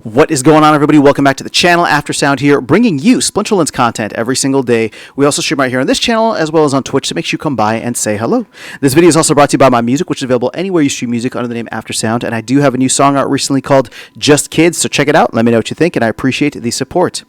What is going on, everybody? Welcome back to the channel. Aftersound here, bringing you Splinterlands content every single day. We also stream right here on this channel as well as on Twitch, so make sure you come by and say hello. This video is also brought to you by my music, which is available anywhere you stream music under the name Aftersound, and I do have a new song out recently called Just Kids, so check it out. Let me know what you think, and I appreciate the support.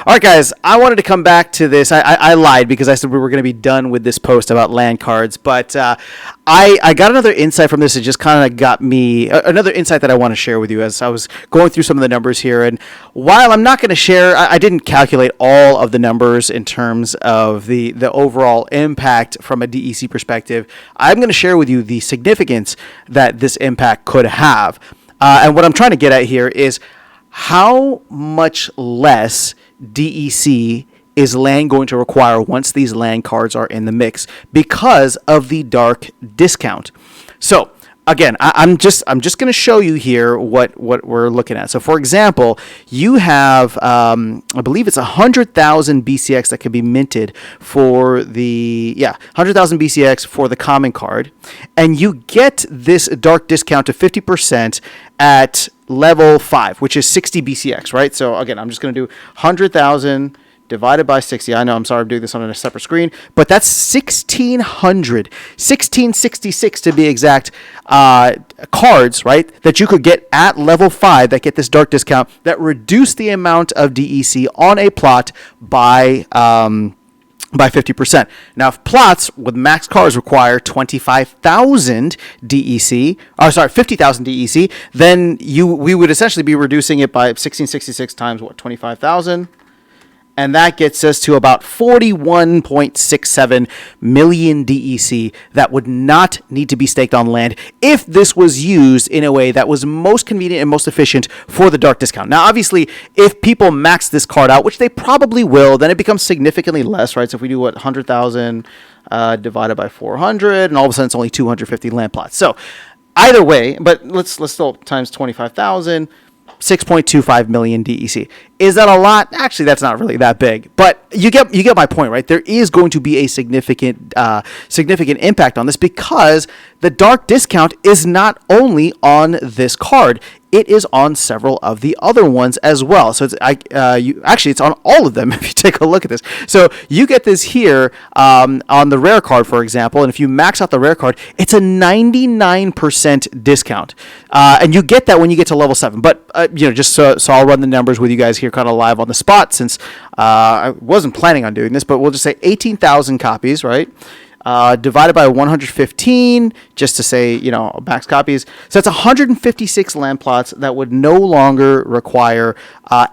All right, guys, I wanted to come back to this. I lied because I said we were going to be done with this post about land cards, but I got another insight from this. It just kind of got me another insight that I want to share with you as I was going through some of the numbers here. And while I'm not going to share, I didn't calculate all of the numbers in terms of the overall impact from a DEC perspective. I'm going to share with you the significance that this impact could have. And what I'm trying to get at here is how much less DEC is land going to require once these land cards are in the mix because of the dark discount. So again, I'm just going to show you here what we're looking at. So for example, you have I believe it's 100,000 BCX that can be minted for the 100,000 BCX for the common card, and you get this dark discount to 50% at level 5, which is 60 BCX, right? So again, I'm just going to do 100,000 divided by 60. I know, I'm sorry, I'm doing this on a separate screen, but that's 1666 to be exact, cards, right, that you could get at level 5 that get this dark discount that reduce the amount of DEC on a plot by 50%. Now, if plots with max cards require 25,000 DEC, or sorry, 50,000 DEC, then we would essentially be reducing it by 1666 times what, 25,000? And that gets us to about 41.67 million DEC that would not need to be staked on land if this was used in a way that was most convenient and most efficient for the dark discount. Now, obviously, if people max this card out, which they probably will, then it becomes significantly less, right? So if we do 100,000 divided by 400, and all of a sudden it's only 250 land plots. So either way, but let's still times 25,000. 6.25 million DEC. Is that a lot? Actually, that's not really that big, but you get my point, right? There is going to be a significant impact on this because the dark discount is not only on this card, it is on several of the other ones as well. So it's on all of them if you take a look at this. So you get this here on the rare card, for example, and if you max out the rare card, it's a 99% discount, and you get that when you get to level 7. But just so I'll run the numbers with you guys here, kind of live on the spot, since I wasn't planning on doing this, but we'll just say 18,000 copies, right? Divided by 115, just to say, max copies. So that's 156 land plots that would no longer require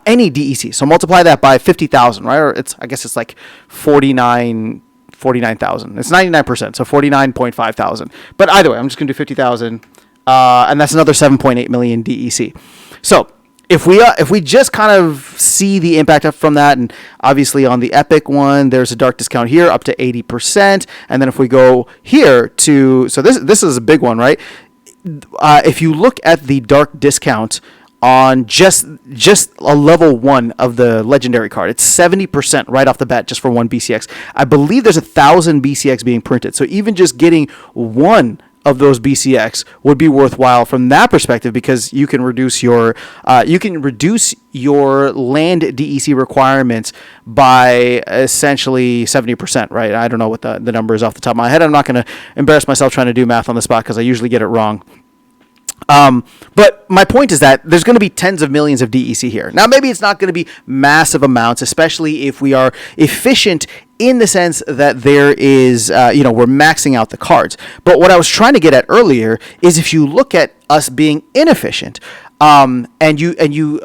any DEC. So multiply that by 50,000, right? Or I guess it's like 49,000. It's 99%, so 49.5 thousand. But either way, I'm just going to do 50,000, and that's another 7.8 million DEC. So if we just kind of see the impact from that, and obviously on the Epic one, there's a dark discount here up to 80%, and then if we go here to, so this is a big one, right? If you look at the dark discount on just a level 1 of the legendary card, it's 70% right off the bat just for one BCX. I believe there's 1,000 BCX being printed, so even just getting one of those BCX would be worthwhile from that perspective, because you can reduce your land DEC requirements by essentially 70%, right? I don't know what the number is off the top of my head. I'm not going to embarrass myself trying to do math on the spot because I usually get it wrong. But my point is that there's going to be tens of millions of DEC here. Now, maybe it's not going to be massive amounts, especially if we are efficient in the sense that there is, we're maxing out the cards. But what I was trying to get at earlier is if you look at us being inefficient, and you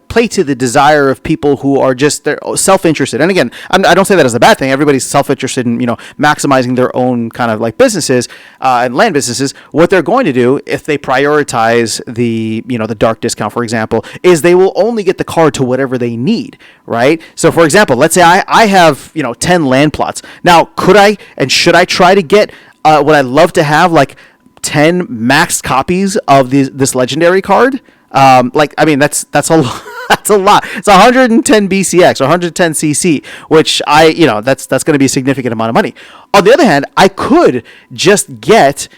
play to the desire of people who are just they're self-interested. And again, I don't say that as a bad thing. Everybody's self-interested in maximizing their own kind of like businesses and land businesses. What they're going to do if they prioritize the the dark discount, for example, is they will only get the card to whatever they need, right? So for example, let's say I have 10 land plots. Now, could I and should I try to get what I'd love to have, like 10 max copies of this legendary card? That's a lot. That's a lot. It's 110 BCX or 110 CC, which that's going to be a significant amount of money. On the other hand, I could just get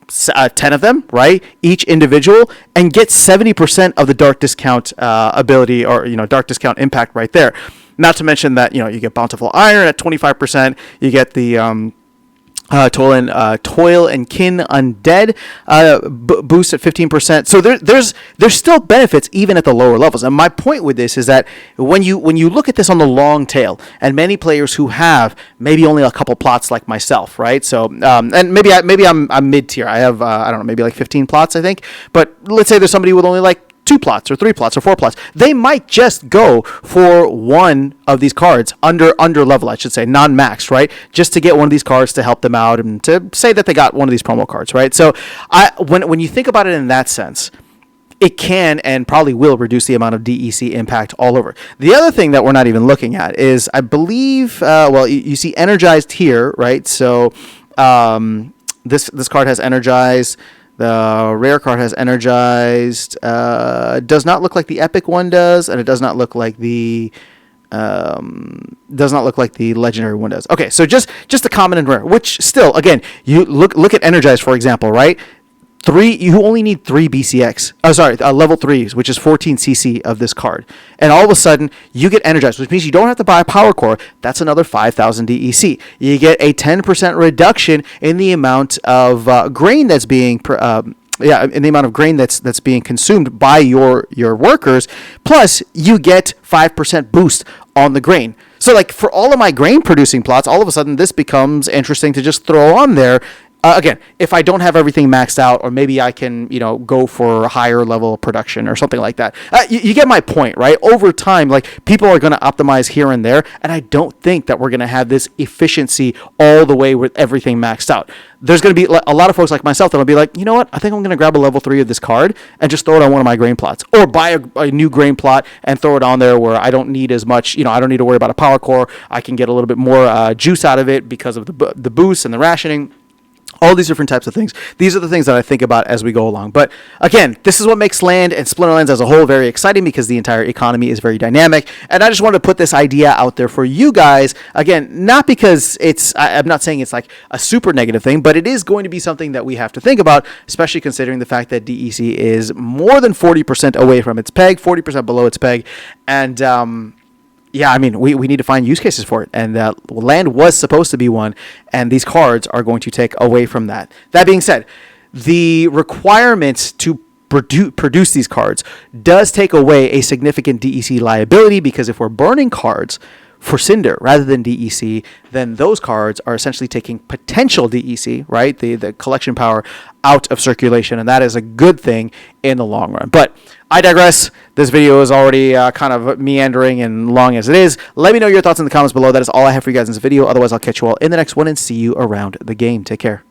10 of them, right? Each individual, and get 70% of the dark discount ability, or dark discount impact right there. Not to mention that you get bountiful iron at 25%. You get the toil and kin undead boost at 15%. So there's still benefits even at the lower levels. And my point with this is that when you look at this on the long tail, and many players who have maybe only a couple plots like myself, right? So and maybe I'm mid tier. I have I don't know, maybe like 15 plots, I think. But let's say there's somebody with only like 2 plots or 3 plots or 4 plots. They might just go for one of these cards under level, I should say, non-maxed, right? Just to get one of these cards to help them out and to say that they got one of these promo cards, right? So when you think about it in that sense, it can and probably will reduce the amount of DEC impact all over. The other thing that we're not even looking at is, I believe, you see energized here, right? So this card has energized. The rare card has energized. Does not look like the epic one does, and it does not look like the legendary one does. Okay, so just the common and rare, which still, again, you look at energized, for example, right? You only need 3 BCX. Level 3s, which is 14 CC of this card. And all of a sudden, you get energized, which means you don't have to buy a power core. That's another 5,000 DEC. You get a 10% reduction in the amount of grain that's being in the amount of grain that's being consumed by your workers. Plus, you get 5% boost on the grain. So, like, for all of my grain producing plots, all of a sudden this becomes interesting to just throw on there. Again, if I don't have everything maxed out, or maybe I can, go for higher level production or something like that. You get my point, right? Over time, like, people are going to optimize here and there, and I don't think that we're going to have this efficiency all the way with everything maxed out. There's going to be a lot of folks like myself that'll be like, you know what? I think I'm going to grab a level 3 of this card and just throw it on one of my grain plots, or buy a new grain plot and throw it on there where I don't need as much. I don't need to worry about a power core. I can get a little bit more juice out of it because of the boost and the rationing. All these different types of things. These are the things that I think about as we go along. But again, this is what makes Land and Splinterlands as a whole very exciting, because the entire economy is very dynamic. And I just wanted to put this idea out there for you guys. Again, not because I'm not saying it's like a super negative thing, but it is going to be something that we have to think about, especially considering the fact that DEC is more than 40% away from its peg, 40% below its peg. And, yeah, I mean, we need to find use cases for it, and Land was supposed to be one, and these cards are going to take away from that. That being said, the requirements to produce these cards does take away a significant DEC liability, because if we're burning cards for Cinder rather than DEC, then those cards are essentially taking potential DEC, right, the collection power, out of circulation, and that is a good thing in the long run. But I digress. This video is already kind of meandering and long as it is. Let me know your thoughts in the comments below. That is all I have for you guys in this video. Otherwise, I'll catch you all in the next one and see you around the game. Take care.